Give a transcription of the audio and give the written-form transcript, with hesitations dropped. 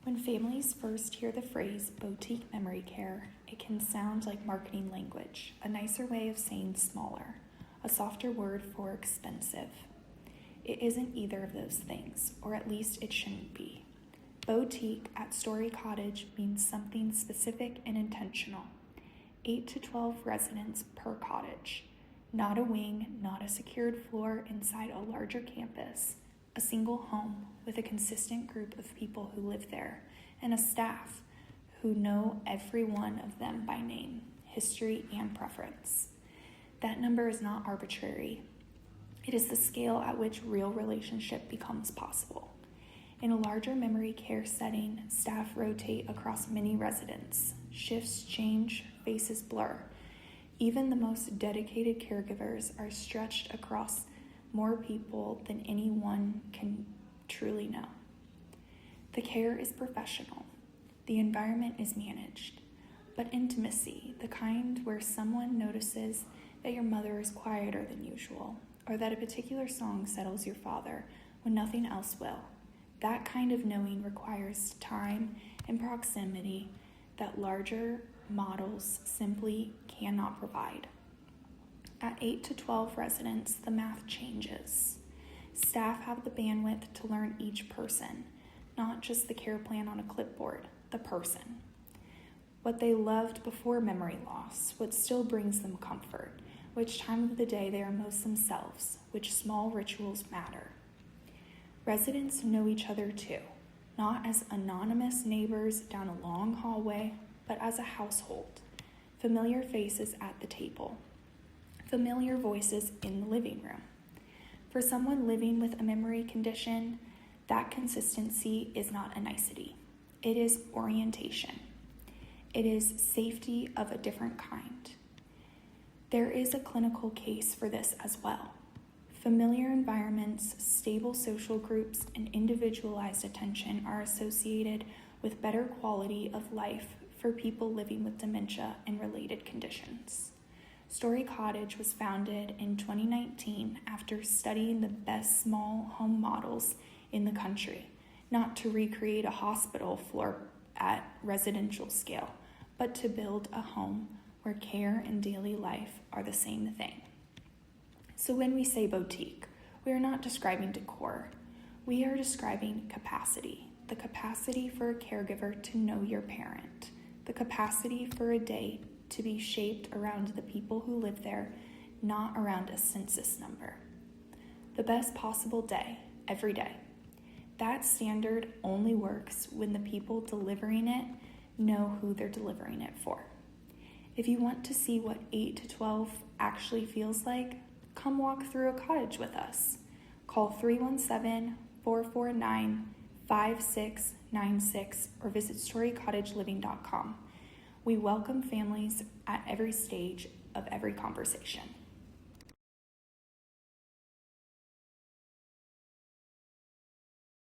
When families first hear the phrase boutique memory care, it can sound like marketing language, a nicer way of saying smaller, a softer word for expensive. It isn't either of those things, or at least it shouldn't be. Boutique at Story Cottage means something specific and intentional. 8 to 12 residents per cottage. Not a wing, not a secured floor inside a larger campus. A single home with a consistent group of people who live there, and a staff who know every one of them by name, history, and preference. That number is not arbitrary. It is the scale at which real relationship becomes possible. In a larger memory care setting, staff rotate across many residents. Shifts change, faces blur. Even the most dedicated caregivers are stretched across more people than anyone can truly know. The care is professional. The environment is managed. But intimacy, the kind where someone notices that your mother is quieter than usual, or that a particular song settles your father when nothing else will, that kind of knowing requires time and proximity that larger models simply cannot provide. At 8 to 12 residents, the math changes. Staff have the bandwidth to learn each person, not just the care plan on a clipboard, the person. What they loved before memory loss, what still brings them comfort, which time of the day they are most themselves, which small rituals matter. Residents know each other too, not as anonymous neighbors down a long hallway, but as a household. Familiar faces at the table. Familiar voices in the living room. For someone living with a memory condition, that consistency is not a nicety. It is orientation. It is safety of a different kind. There is a clinical case for this as well. Familiar environments, stable social groups, and individualized attention are associated with better quality of life for people living with dementia and related conditions. Story Cottage was founded in 2019 after studying the best small home models in the country, not to recreate a hospital floor at residential scale, but to build a home where care and daily life are the same thing. So when we say boutique, we are not describing decor. We are describing capacity, the capacity for a caregiver to know your parent, the capacity for a day to be shaped around the people who live there, not around a census number. The best possible day, every day. That standard only works when the people delivering it know who they're delivering it for. If you want to see what 8 to 12 actually feels like, come walk through a cottage with us. Call 317-449-5696 or visit storycottageliving.com. We welcome families at every stage of every conversation.